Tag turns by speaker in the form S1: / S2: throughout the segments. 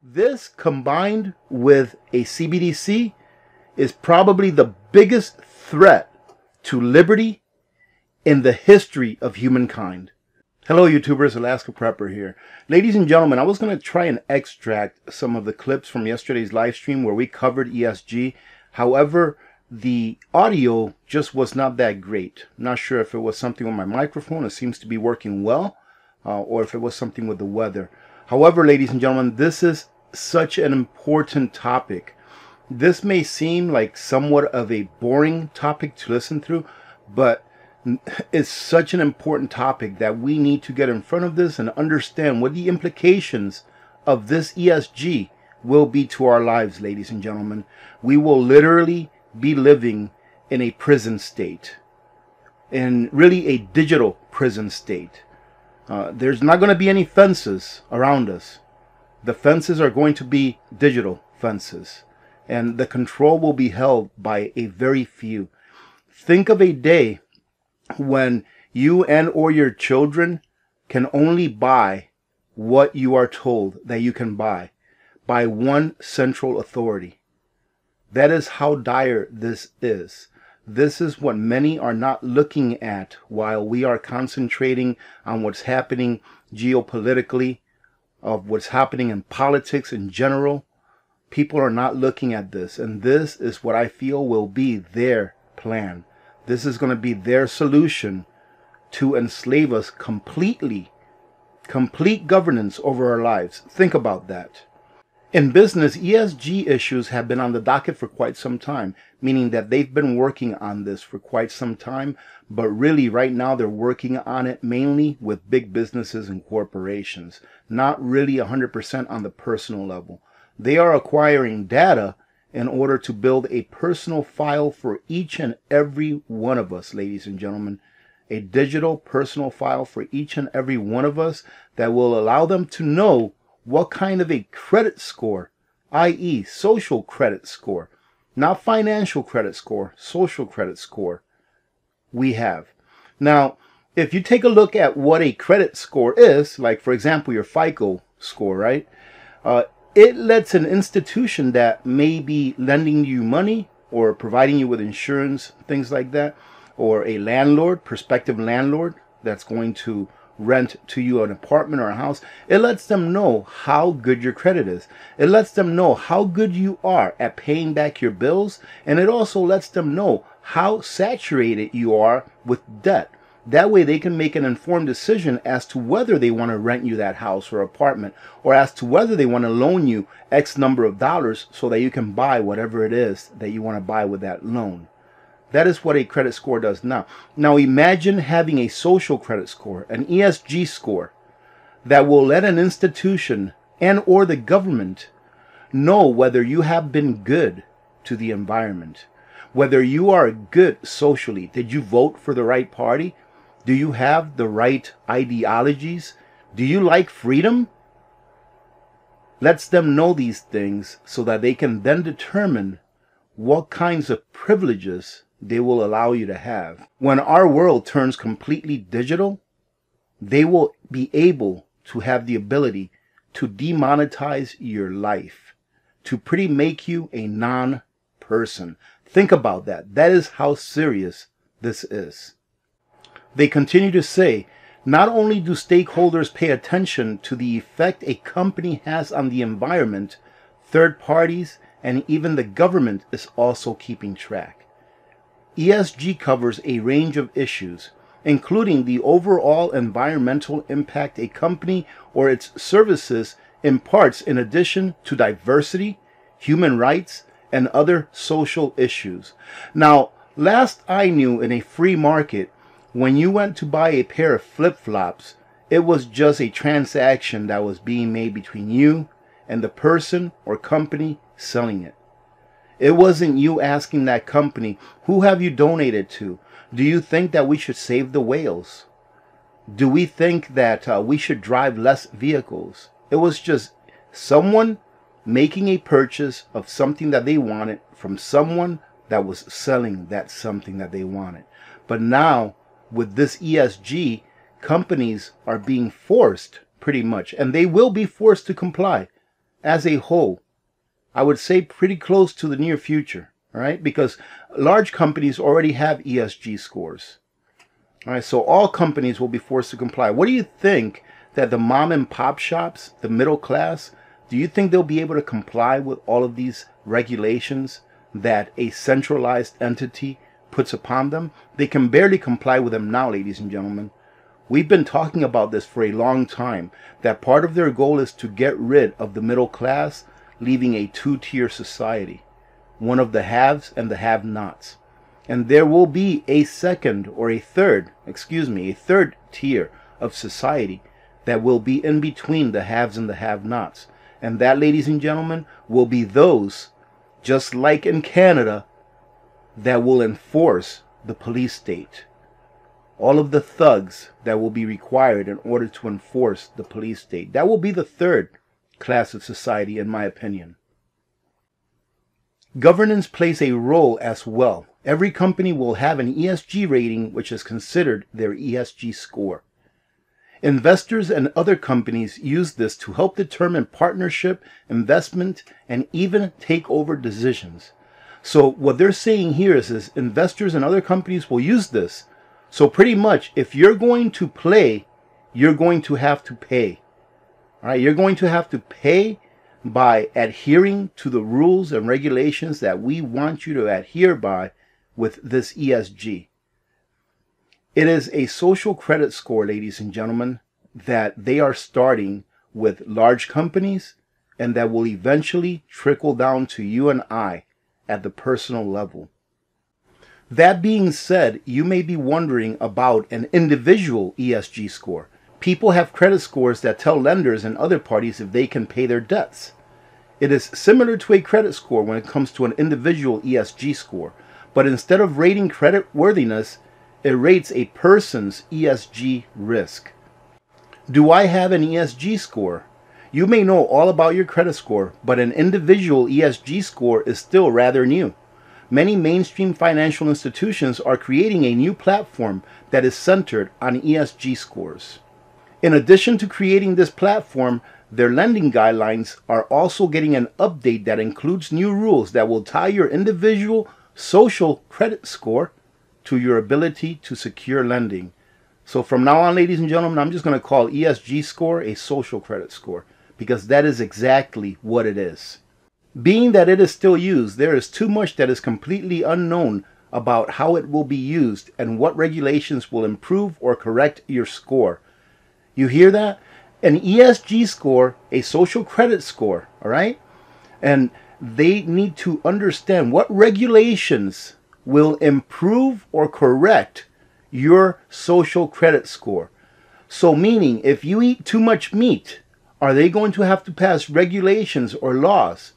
S1: This combined with a CBDC is probably the biggest threat to liberty in the history of humankind. Hello YouTubers, Alaska Prepper here. Ladies and gentlemen, I was going to try and extract some of the clips from yesterday's live stream where we covered ESG. However, the audio just was not that great. I'm not sure if it was something with my microphone. It seems to be working well, or if it was something with the weather. However, ladies and gentlemen, this is such an important topic. This may seem like somewhat of a boring topic to listen through, but it's such an important topic that we need to get in front of this and understand what the implications of this ESG will be to our lives, ladies and gentlemen. We will literally be living in a prison state, in really a digital prison state. There's not going to be any fences around us. The fences are going to be digital fences, and the control will be held by a very few. Think of a day when you and or your children can only buy what you are told that you can buy by one central authority. That is how dire this is. This is what many are not looking at while we are concentrating on what's happening geopolitically, of what's happening in politics in general. People are not looking at this, and this is what I feel will be their plan. This is going to be their solution to enslave us completely. Complete governance over our lives. Think about that. In business, ESG issues have been on the docket for quite some time, meaning that they've been working on this for quite some time, but really right now they're working on it mainly with big businesses and corporations, not really 100% on the personal level. They are acquiring data in order to build a personal file for each and every one of us, ladies and gentlemen. A digital personal file for each and every one of us that will allow them to know what kind of a credit score, i.e. social credit score, not financial credit score, social credit score, we have. Now, if you take a look at what a credit score is, like for example your FICO score, right? It lets an institution that may be lending you money or providing you with insurance, things like that, or a landlord, prospective landlord that's going to rent to you an apartment or a house, it lets them know how good your credit is. It lets them know how good you are at paying back your bills, and it also lets them know how saturated you are with debt. That way they can make an informed decision as to whether they want to rent you that house or apartment, or as to whether they want to loan you X number of dollars so that you can buy whatever it is that you want to buy with that loan. That is what a credit score does now. Now imagine having a social credit score, an ESG score, that will let an institution and or the government know whether you have been good to the environment, whether you are good socially. Did you vote for the right party? Do you have the right ideologies? Do you like freedom? Lets them know these things so that they can then determine what kinds of privileges they will allow you to have. When our world turns completely digital, they will be able to have the ability to demonetize your life, to pretty make you a non-person. Think about that. That is how serious this is. They continue to say, not only do stakeholders pay attention to the effect a company has on the environment, third parties and even the government is also keeping track. ESG covers a range of issues, including the overall environmental impact a company or its services imparts, in addition to diversity, human rights, and other social issues. Now, last I knew, in a free market, when you went to buy a pair of flip-flops, it was just a transaction that was being made between you and the person or company selling it. It wasn't you asking that company, who have you donated to? Do you think that we should save the whales? Do we think that we should drive less vehicles? It was just someone making a purchase of something that they wanted from someone that was selling that something that they wanted. But now, with this ESG, companies are being forced, pretty much, and they will be forced to comply. as a whole, I would say pretty close to the near future, all right? Because large companies already have ESG scores. All right, so all companies will be forced to comply. What do you think that the mom and pop shops, the middle class, do you think they'll be able to comply with all of these regulations that a centralized entity puts upon them? They can barely comply with them now, ladies and gentlemen. We've been talking about this for a long time, that part of their goal is to get rid of the middle class, leaving a two-tier society, one of the haves and the have-nots. And there will be a third tier of society that will be in between the haves and the have-nots. And that, ladies and gentlemen, will be those, just like in Canada, that will enforce the police state. All of the thugs that will be required in order to enforce the police state. That will be the third class of society, in my opinion. Governance plays a role as well. Every company will have an ESG rating, which is considered their ESG score. Investors and other companies use this to help determine partnership, investment, and even takeover decisions. So what they're saying here is investors and other companies will use this. So pretty much, if you're going to play, you're going to have to pay. All right, you're going to have to pay by adhering to the rules and regulations that we want you to adhere by with this ESG. It is a social credit score, ladies and gentlemen, that they are starting with large companies and that will eventually trickle down to you and I at the personal level. That being said, you may be wondering about an individual ESG score. People have credit scores that tell lenders and other parties if they can pay their debts. It is similar to a credit score when it comes to an individual ESG score, but instead of rating credit worthiness, it rates a person's ESG risk. Do I have an ESG score? You may know all about your credit score, but an individual ESG score is still rather new. Many mainstream financial institutions are creating a new platform that is centered on ESG scores. In addition to creating this platform, their lending guidelines are also getting an update that includes new rules that will tie your individual social credit score to your ability to secure lending. So from now on, ladies and gentlemen, I'm just going to call ESG score a social credit score because that is exactly what it is. Being that it is still used, there is too much that is completely unknown about how it will be used and what regulations will improve or correct your score. You hear that? An ESG score, a social credit score, all right? And they need to understand what regulations will improve or correct your social credit score. So meaning, if you eat too much meat, are they going to have to pass regulations or laws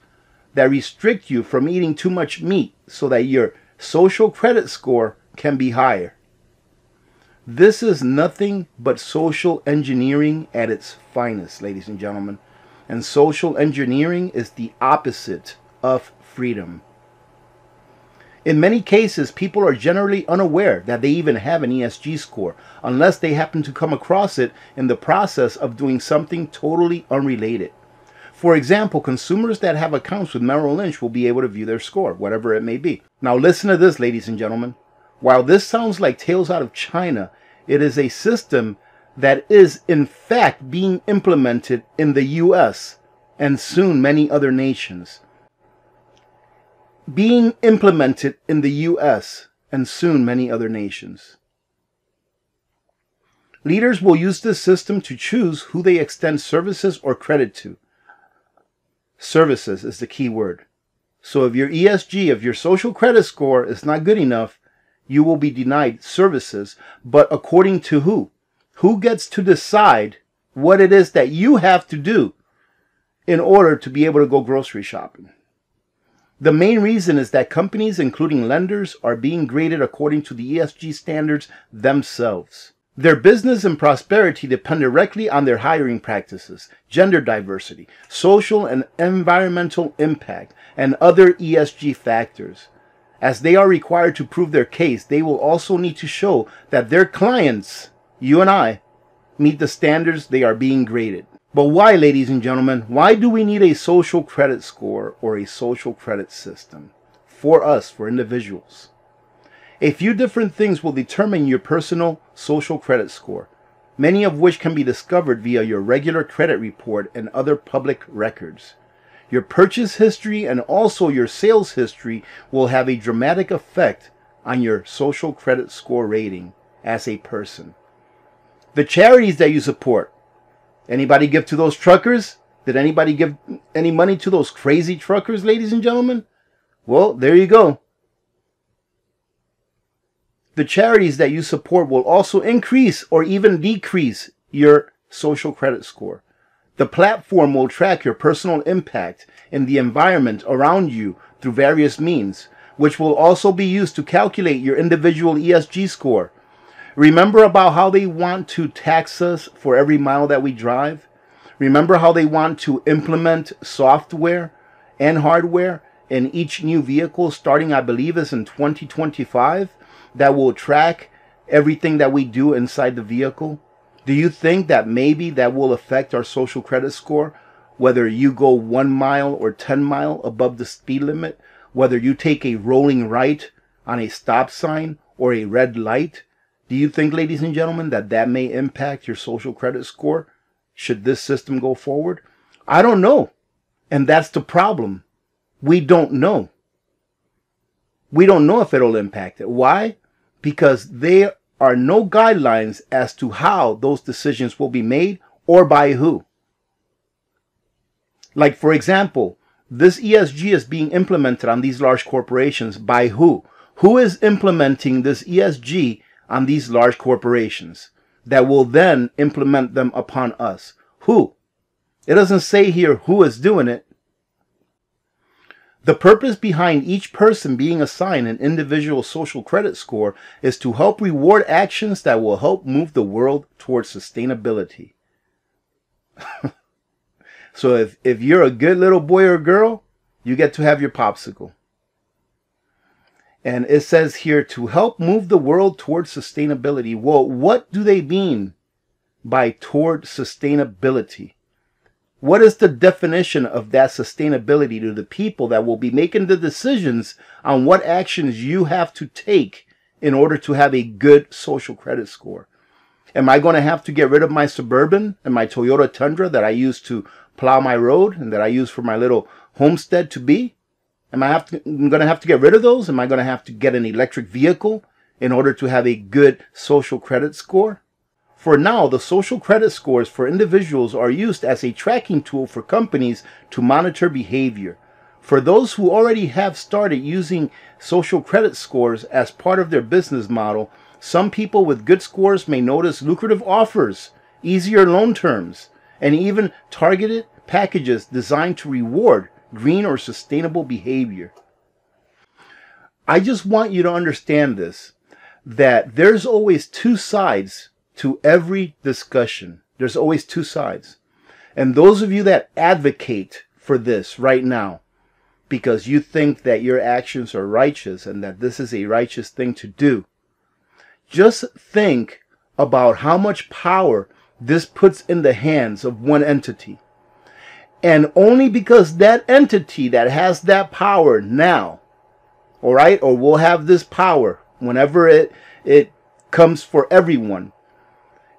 S1: that restrict you from eating too much meat so that your social credit score can be higher? This is nothing but social engineering at its finest, ladies and gentlemen. And social engineering is the opposite of freedom. In many cases, people are generally unaware that they even have an ESG score unless they happen to come across it in the process of doing something totally unrelated. For example, consumers that have accounts with Merrill Lynch will be able to view their score, whatever it may be. Now listen to this, ladies and gentlemen. While this sounds like tales out of China, it is a system that is in fact being implemented in the US and soon many other nations. Being implemented in the US and soon many other nations. Leaders will use this system to choose who they extend services or credit to. Services is the key word. So if your ESG, if your social credit score is not good enough, you will be denied services. But according to who? Who gets to decide what it is that you have to do in order to be able to go grocery shopping? The main reason is that companies, including lenders, are being graded according to the ESG standards themselves. Their business and prosperity depend directly on their hiring practices, gender diversity, social and environmental impact, and other ESG factors. As they are required to prove their case, they will also need to show that their clients, you and I, meet the standards they are being graded. But why, ladies and gentlemen? Why do we need a social credit score or a social credit system? For us, for individuals. A few different things will determine your personal social credit score, many of which can be discovered via your regular credit report and other public records. Your purchase history and also your sales history will have a dramatic effect on your social credit score rating as a person. The charities that you support. Anybody give to those truckers? Did anybody give any money to those crazy truckers, ladies and gentlemen? Well, there you go. The charities that you support will also increase or even decrease your social credit score. The platform will track your personal impact in the environment around you through various means, which will also be used to calculate your individual ESG score. Remember about how they want to tax us for every mile that we drive? Remember how they want to implement software and hardware in each new vehicle starting, I believe, is in 2025 that will track everything that we do inside the vehicle? Do you think that maybe that will affect our social credit score? Whether you go 1 mile or 10 miles above the speed limit, whether you take a rolling right on a stop sign or a red light, do you think, ladies and gentlemen, that that may impact your social credit score should this system go forward? I don't know. And that's the problem. We don't know. We don't know if it'll impact it. Why? Because there are no guidelines as to how those decisions will be made or by who. Like, for example, this ESG is being implemented on these large corporations by who? Who is implementing this ESG on these large corporations that will then implement them upon us? Who? It doesn't say here who is doing it. The purpose behind each person being assigned an individual social credit score is to help reward actions that will help move the world towards sustainability. So if you're a good little boy or girl, you get to have your popsicle. And it says here to help move the world towards sustainability. Well, what do they mean by toward sustainability? What is the definition of that sustainability to the people that will be making the decisions on what actions you have to take in order to have a good social credit score? Am I going to have to get rid of my Suburban and my Toyota Tundra that I use to plow my road and that I use for my little homestead to be? I'm going to have to get rid of those? Am I going to have to get an electric vehicle in order to have a good social credit score? For now, the social credit scores for individuals are used as a tracking tool for companies to monitor behavior. For those who already have started using social credit scores as part of their business model, some people with good scores may notice lucrative offers, easier loan terms, and even targeted packages designed to reward green or sustainable behavior. I just want you to understand this, that there's always two sides to every discussion. There's always two sides. And those of you that advocate for this right now, because you think that your actions are righteous and that this is a righteous thing to do, just think about how much power this puts in the hands of one entity. And only because that entity that has that power now, all right, or will have this power whenever it comes for everyone,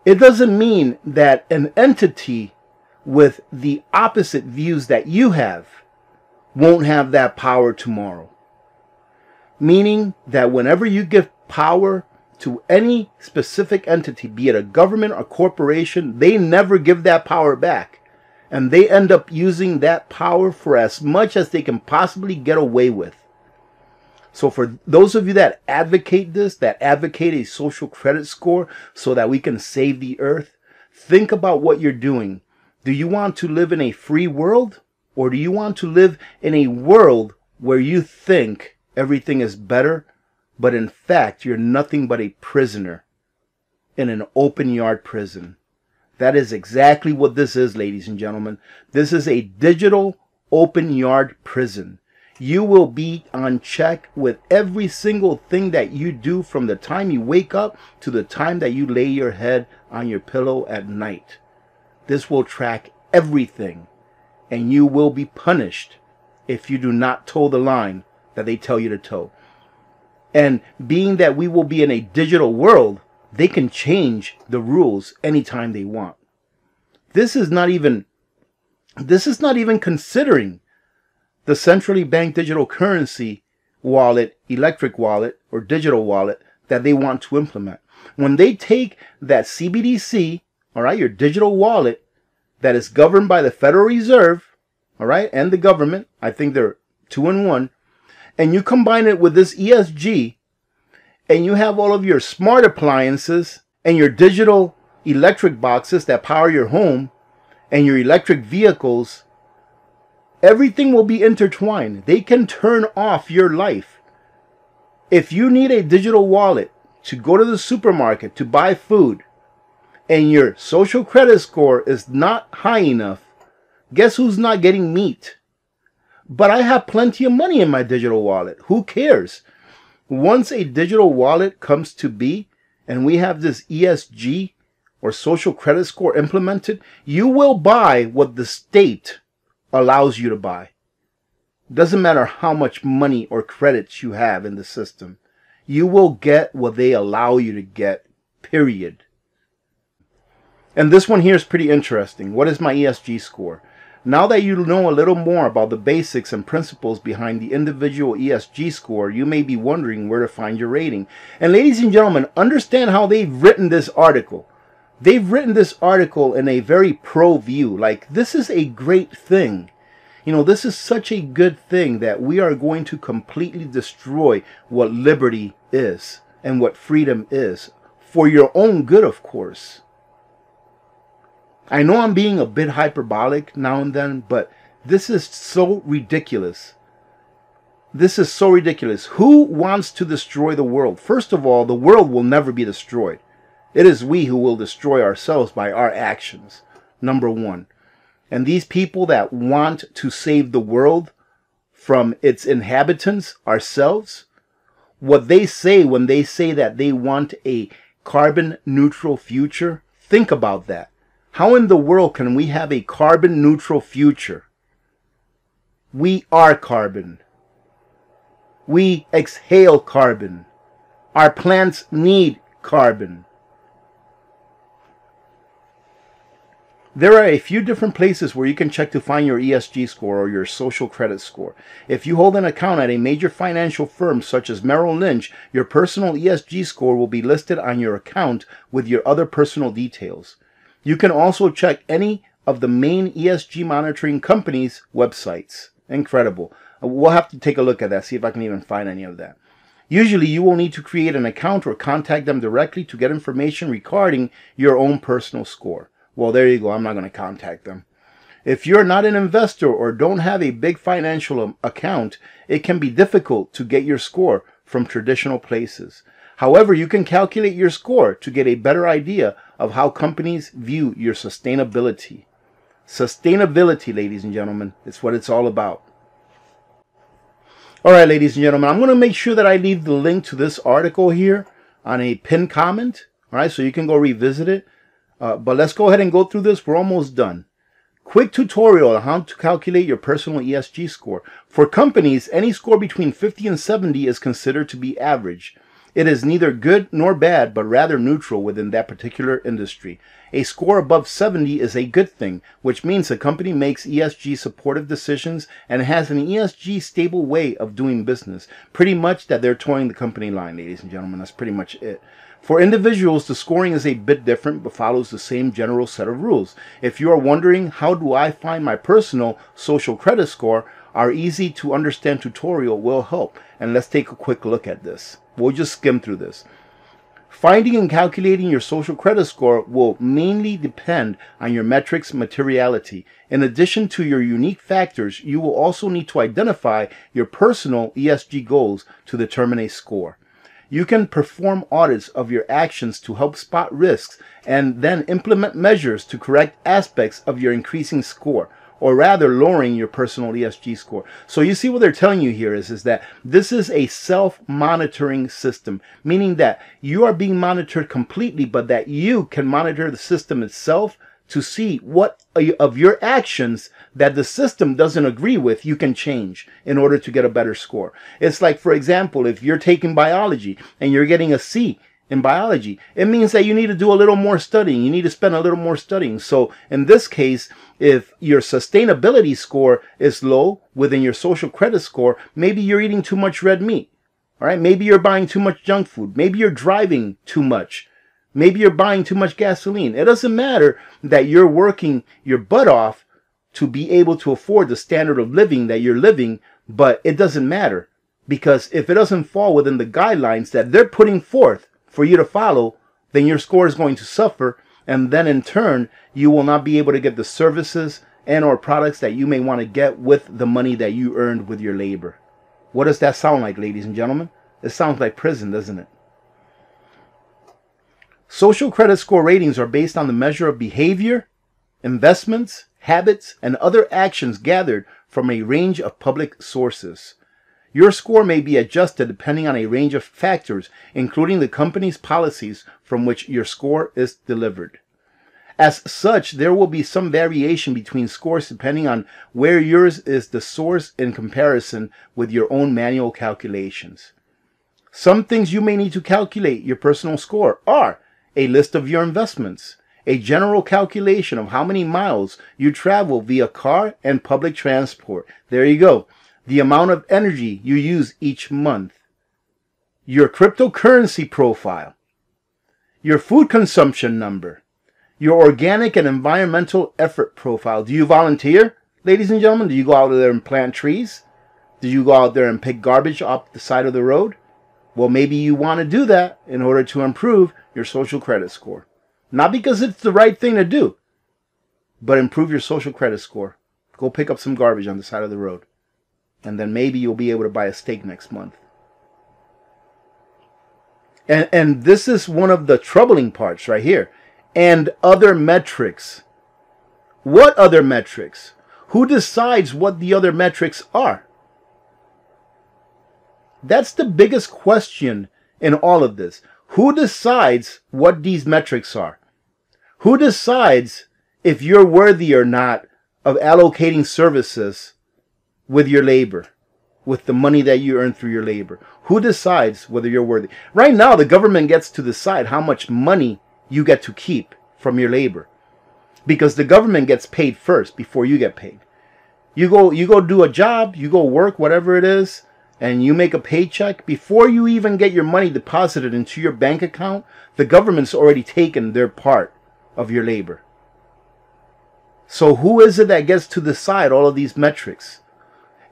S1: it doesn't mean that an entity with the opposite views that you have won't have that power tomorrow. Meaning that whenever you give power to any specific entity, be it a government or corporation, they never give that power back. And they end up using that power for as much as they can possibly get away with. So for those of you that advocate this, that advocate a social credit score so that we can save the earth, think about what you're doing. Do you want to live in a free world? Or do you want to live in a world where you think everything is better, but in fact you're nothing but a prisoner in an open yard prison? That is exactly what this is, ladies and gentlemen. This is a digital open yard prison. You will be on check with every single thing that you do from the time you wake up to the time that you lay your head on your pillow at night. This will track everything, and you will be punished if you do not toe the line that they tell you to toe. And being that we will be in a digital world, they can change the rules anytime they want. This is not even considering the centrally banked digital currency wallet, electric wallet, or digital wallet that they want to implement. When they take that CBDC, all right, your digital wallet that is governed by the Federal Reserve, all right, and the government, I think they're 2 in 1, and you combine it with this ESG, and you have all of your smart appliances and your digital electric boxes that power your home and your electric vehicles, everything will be intertwined. They can turn off your life. If you need a digital wallet to go to the supermarket to buy food and your social credit score is not high enough, guess who's not getting meat? But I have plenty of money in my digital wallet. Who cares? Once a digital wallet comes to be and we have this ESG or social credit score implemented, you will buy what the state allows you to buy. Doesn't matter how much money or credits you have in the system. You will get what they allow you to get, period. And this one here is pretty interesting. What is my ESG score? Now that you know a little more about the basics and principles behind the individual ESG score, you may be wondering where to find your rating. And ladies and gentlemen, understand how they've written this article. They've written this article in a very pro view. Like, this is a great thing. You know, this is such a good thing that we are going to completely destroy what liberty is and what freedom is. For your own good, of course. I know I'm being a bit hyperbolic now and then, but this is so ridiculous. This is so ridiculous. Who wants to destroy the world? First of all, the world will never be destroyed. It is we who will destroy ourselves by our actions. Number one. And these people that want to save the world from its inhabitants, ourselves, what they say when they say that they want a carbon neutral future, think about that. How in the world can we have a carbon neutral future? We are carbon. We exhale carbon. Our plants need carbon. There are a few different places where you can check to find your ESG score or your social credit score. If you hold an account at a major financial firm such as Merrill Lynch, your personal ESG score will be listed on your account with your other personal details. You can also check any of the main ESG monitoring companies' websites. Incredible. We'll have to take a look at that, see if I can even find any of that. Usually you will need to create an account or contact them directly to get information regarding your own personal score. Well, there you go. I'm not going to contact them. If you're not an investor or don't have a big financial account, it can be difficult to get your score from traditional places. However, you can calculate your score to get a better idea of how companies view your sustainability. Sustainability, ladies and gentlemen, is what it's all about. All right, ladies and gentlemen, I'm going to make sure that I leave the link to this article here on a pinned comment. All right, so you can go revisit it. But let's go ahead and go through this. We're almost done. Quick tutorial on how to calculate your personal ESG score. For companies, any score between 50 and 70 is considered to be average. It is neither good nor bad, but rather neutral within that particular industry. A score above 70 is a good thing, which means the company makes ESG supportive decisions and has an ESG stable way of doing business. Pretty much that they're towing the company line, ladies and gentlemen. That's pretty much it. For individuals, the scoring is a bit different, but follows the same general set of rules. If you are wondering, how do I find my personal social credit score, our easy to understand tutorial will help. And let's take a quick look at this. We'll just skim through this. Finding and calculating your social credit score will mainly depend on your metrics materiality. In addition to your unique factors, you will also need to identify your personal ESG goals to determine a score. You can perform audits of your actions to help spot risks and then implement measures to correct aspects of your increasing score, or rather lowering your personal ESG score. So you see what they're telling you here is that this is a self-monitoring system, meaning that you are being monitored completely, but that you can monitor the system itself to see what of your actions that the system doesn't agree with you can change in order to get a better score. It's like, for example, if you're taking biology and you're getting a C in biology, it means that you need to do a little more studying. You need to spend a little more studying. So in this case, if your sustainability score is low within your social credit score, maybe you're eating too much red meat. All right. Maybe you're buying too much junk food. Maybe you're driving too much. Maybe you're buying too much gasoline. It doesn't matter that you're working your butt off to be able to afford the standard of living that you're living, but it doesn't matter, because if it doesn't fall within the guidelines that they're putting forth for you to follow, then your score is going to suffer, and then in turn, you will not be able to get the services and or products that you may want to get with the money that you earned with your labor. What does that sound like, ladies and gentlemen? It sounds like prison, doesn't it? Social credit score ratings are based on the measure of behavior, investments, habits, and other actions gathered from a range of public sources. Your score may be adjusted depending on a range of factors, including the company's policies from which your score is delivered. As such, there will be some variation between scores depending on where yours is the source in comparison with your own manual calculations. Some things you may need to calculate your personal score are a list of your investments, a general calculation of how many miles you travel via car and public transport. There you go. The amount of energy you use each month, your cryptocurrency profile, your food consumption number, your organic and environmental effort profile. Do you volunteer, ladies and gentlemen? Do you go out there and plant trees? Do you go out there and pick garbage off the side of the road? Well, maybe you want to do that in order to improve your social credit score. Not because it's the right thing to do, but improve your social credit score. Go pick up some garbage on the side of the road. And then maybe you'll be able to buy a steak next month. And this is one of the troubling parts right here. And other metrics. What other metrics? Who decides what the other metrics are? That's the biggest question in all of this. Who decides what these metrics are? Who decides if you're worthy or not of allocating services with your labor, with the money that you earn through your labor? Who decides whether you're worthy? Right now, the government gets to decide how much money you get to keep from your labor, because the government gets paid first before you get paid. You go do a job, you go work, whatever it is, and you make a paycheck. Before you even get your money deposited into your bank account, the government's already taken their part of your labor. So who is it that gets to decide all of these metrics?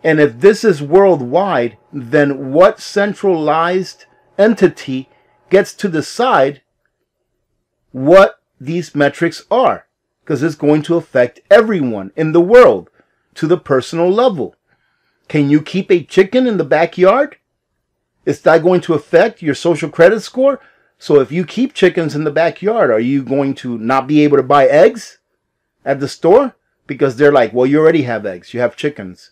S1: And if this is worldwide, then what centralized entity gets to decide what these metrics are? Because it's going to affect everyone in the world to the personal level. Can you keep a chicken in the backyard? Is that going to affect your social credit score? So if you keep chickens in the backyard, are you going to not be able to buy eggs at the store? Because they're like, well, you already have eggs. You have chickens.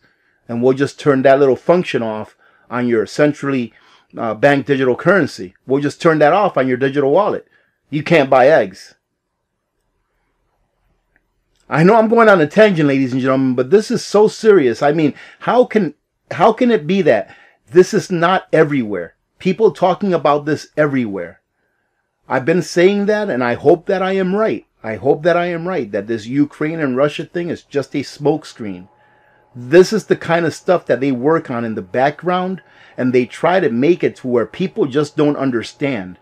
S1: And we'll just turn that little function off on your centrally banked digital currency. We'll just turn that off on your digital wallet. You can't buy eggs. I know I'm going on a tangent, ladies and gentlemen, but this is so serious. I mean, how can it be that this is not everywhere? People talking about this everywhere. I've been saying that, and I hope that I am right. I hope that I am right, that this Ukraine and Russia thing is just a smokescreen. This is the kind of stuff that they work on in the background, and they try to make it to where people just don't understand.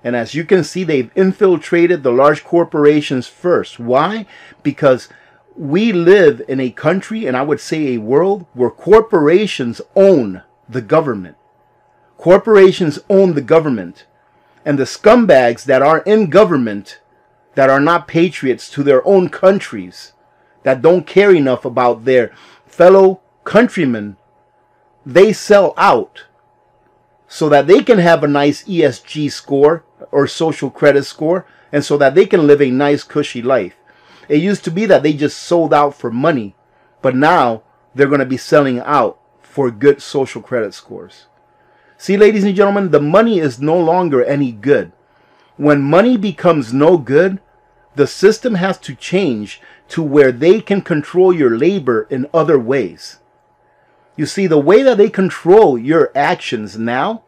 S1: And as you can see, they've infiltrated the large corporations first. Why? Because we live in a country, and I would say a world, where corporations own the government. Corporations own the government. And the scumbags that are in government, that are not patriots to their own countries, that don't care enough about their fellow countrymen, they sell out so that they can have a nice ESG score or social credit score, and so that they can live a nice cushy life. It used to be that they just sold out for money, but now they're going to be selling out for good social credit scores. See, ladies and gentlemen, the money is no longer any good. When money becomes no good, The system has to change to where they can control your labor in other ways. You see, the way that they control your actions now,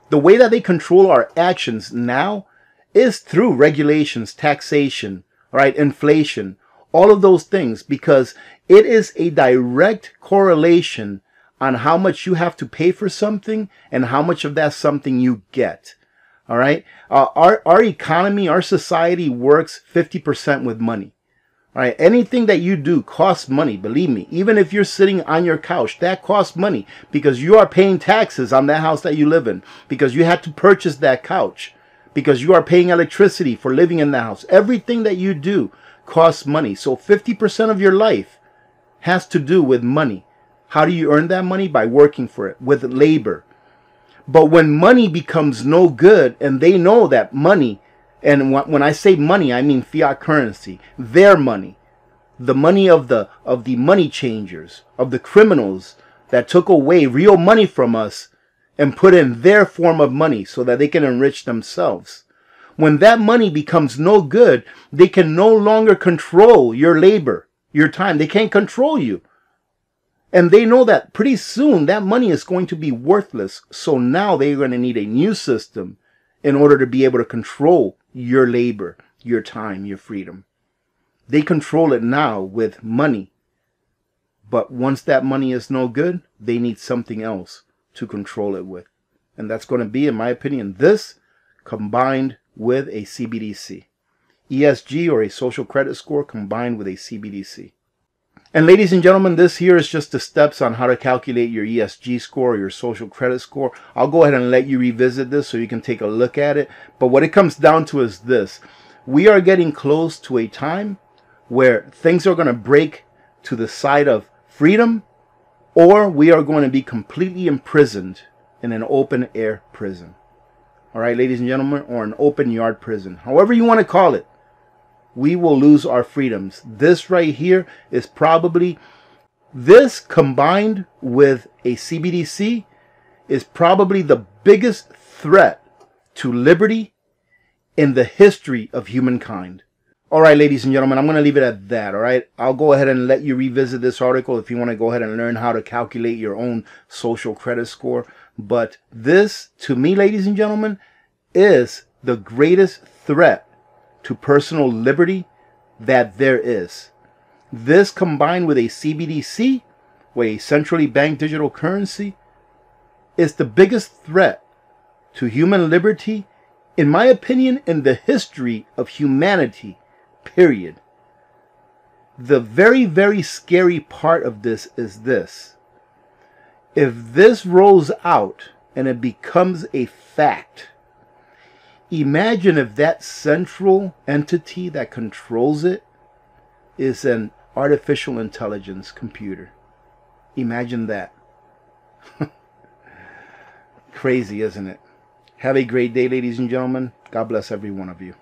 S1: the way that they control our actions now is through regulations, taxation, right, inflation, all of those things, because it is a direct correlation on how much you have to pay for something and how much of that something you get. All right. Our economy, our society works 50% with money. All right. Anything that you do costs money. Believe me, even if you're sitting on your couch, that costs money because you are paying taxes on that house that you live in, because you had to purchase that couch, because you are paying electricity for living in the house. Everything that you do costs money. So 50% of your life has to do with money. How do you earn that money? By working for it, with labor. But when money becomes no good, and they know that money, and when I say money, I mean fiat currency, their money, the money of the money changers, of the criminals that took away real money from us and put in their form of money so that they can enrich themselves. When that money becomes no good, they can no longer control your labor, your time. They can't control you. And they know that pretty soon that money is going to be worthless. So now they're going to need a new system in order to be able to control your labor, your time, your freedom. They control it now with money. But once that money is no good, they need something else to control it with. And that's going to be, in my opinion, this combined with a CBDC. ESG, or a social credit score, combined with a CBDC. And ladies and gentlemen, this here is just the steps on how to calculate your ESG score, or your social credit score. I'll go ahead and let you revisit this so you can take a look at it. But what it comes down to is this. We are getting close to a time where things are going to break to the side of freedom, or we are going to be completely imprisoned in an open air prison. All right, ladies and gentlemen, or an open yard prison. However you want to call it. We will lose our freedoms. This right here is probably, this combined with a CBDC is probably the biggest threat to liberty in the history of humankind. All right, ladies and gentlemen, I'm going to leave it at that. All right. I'll go ahead and let you revisit this article if you want to go ahead and learn how to calculate your own social credit score. But this, to me, ladies and gentlemen, is the greatest threat to personal liberty that there is. This combined with a CBDC, or a centrally banked digital currency, is the biggest threat to human liberty, in my opinion, in the history of humanity, period. The very, very scary part of this is this. If this rolls out and it becomes a fact, imagine if that central entity that controls it is an artificial intelligence computer. Imagine that. Crazy, isn't it? Have a great day, ladies and gentlemen. God bless every one of you.